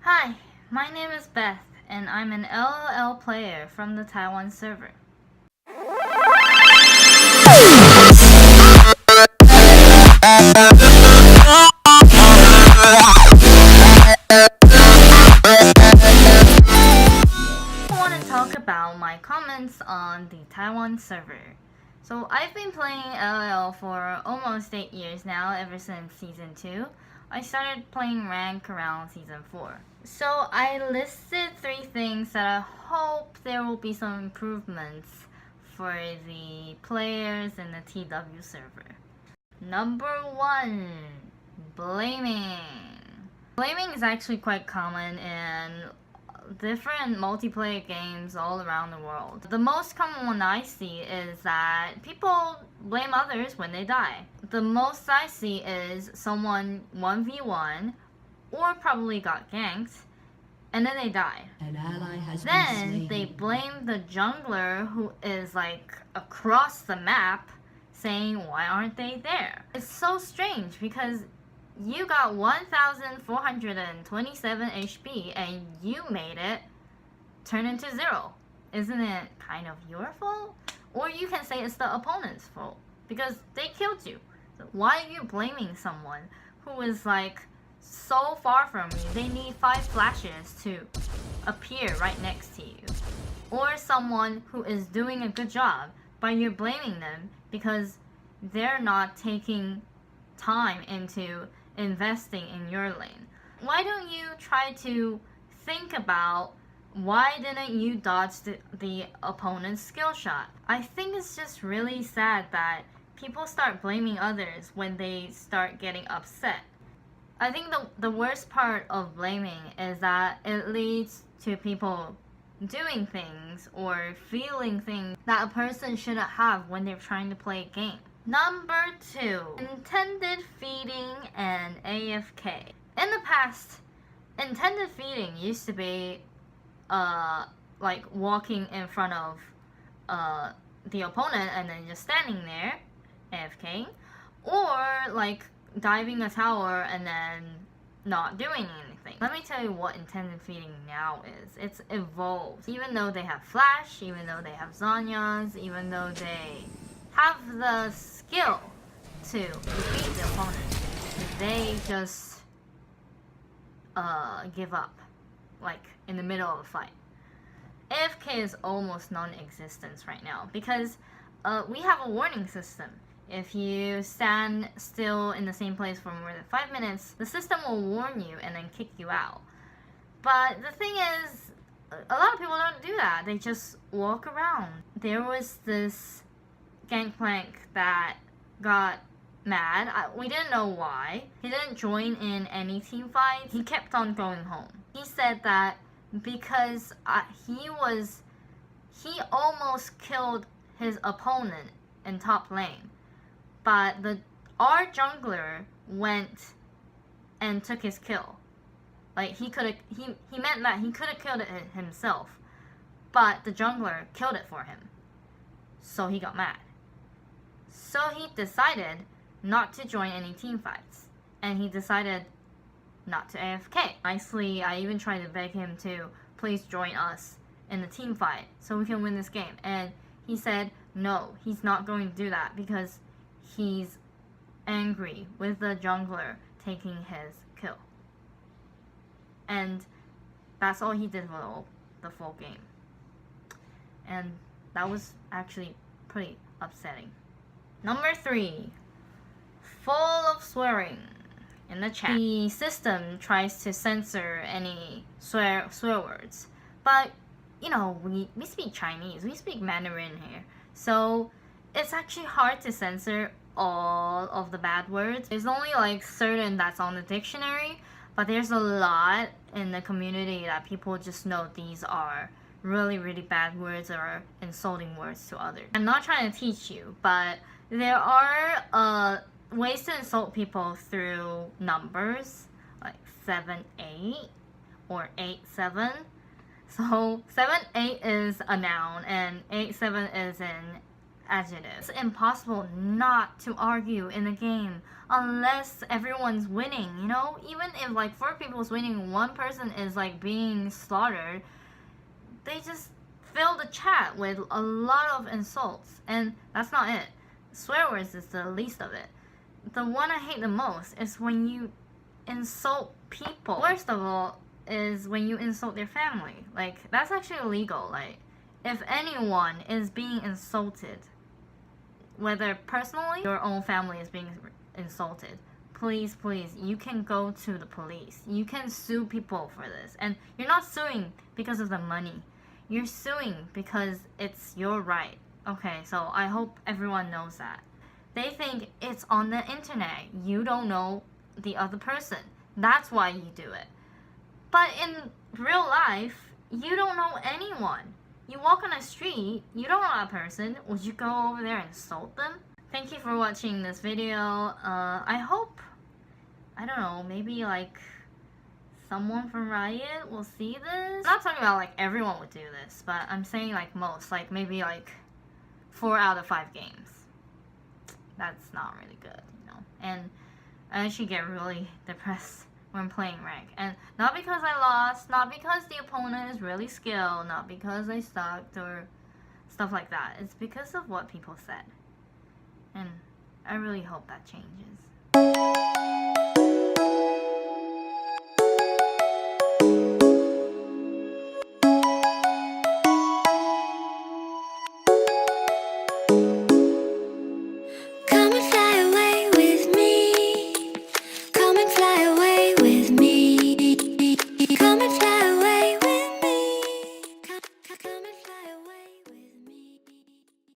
Hi, my name is Beth, and I'm an LOL player from the Taiwan server. I want to talk about my comments on the Taiwan server. So I've been playing LOL for almost 8 years now, ever since Season 2. I started playing rank around Season 4. So I listed 3 things that I hope there will be some improvements for the players in the TW server. Number 1, blaming. Blaming is actually quite common in different multiplayer games all around the world. The most common one I see is that people blame others when they die. The most I see is someone 1v1 or probably got ganked and then they die. An ally has Then been slain. they blame the jungler who is like across the map saying why aren't they there? It's so strange because you got 1,427 HP and you made it turn into 0. Isn't it kind of your fault? Or you can say it's the opponent's fault because they killed you. So why are you blaming someone who is like so far from you? They need 5 flashes to appear right next to you. Or someone who is doing a good job, but you're blaming them because they're not taking time into investing in your lane. Why don't you try to think about why didn't you dodge the opponent's skill shot? I think it's just really sad that people start blaming others when they start getting upset. I think the worst part of blaming is that it leads to people doing things or feeling things that a person shouldn't have when they're trying to play a game. Number 2, intended feeding and AFK. In the past, intended feeding used to be like walking in front of the opponent and then just standing there AFK, or like diving a tower and then not doing anything. Let me tell you what intended feeding now is. It's evolved. Even though they have flash, even though they have Zanyas, even though they have the skill to defeat the opponent, they just give up, like in the middle of a fight. AFK is almost non-existent right now because we have a warning system. If you stand still in the same place for more than 5 minutes, the system will warn you and then kick you out. But the thing is, a lot of people don't do that. They just walk around. There was this Gangplank that got mad. We didn't know why. He didn't join in any team fights. He kept on going home. He said that because he almost killed his opponent in top lane, but our jungler went and took his kill. Like he meant that he could have killed it himself, but the jungler killed it for him. So he got mad. So he decided not to join any team fights, and he decided not to AFK. Nicely, I even tried to beg him to please join us in the team fight so we can win this game, and he said no, he's not going to do that because he's angry with the jungler taking his kill. And that's all he did for the full game. And that was actually pretty upsetting. Number 3, full of swearing in the chat. The system tries to censor any swear words, but you know, we speak Chinese, we speak Mandarin here, so it's actually hard to censor all of the bad words. There's only like certain that's on the dictionary, but there's a lot in the community that people just know these are really, really bad words or insulting words to others. I'm not trying to teach you, but there are ways to insult people through numbers, like 7-8 or 8-7. So 7-8 is a noun and 8-7 is an adjectives. It's impossible not to argue in a game unless everyone's winning, you know? Even if like 4 people's winning, 1 person is like being slaughtered, they just fill the chat with a lot of insults, and that's not it. Swear words is the least of it. The one I hate the most is when you insult people. Worst of all is when you insult their family. Like, that's actually illegal. Like, if anyone is being insulted, whether personally your own family is being insulted, please, you can go to the police. You can sue people for this. And you're not suing because of the money. You're suing because it's your right. Okay, so I hope everyone knows that. They think it's on the internet. You don't know the other person. That's why you do it. But in real life, you don't know anyone. You walk on the street, you don't know that person. Would you go over there and insult them? Thank you for watching this video. I hope, I don't know, maybe like someone from Riot will see this. I'm not talking about like everyone would do this, but I'm saying like most, like maybe like 4 out of 5 games. That's not really good, you know. And I actually get really depressed when playing rank. And not because I lost, not because the opponent is really skilled, not because I sucked or stuff like that. It's because of what people said. And I really hope that changes.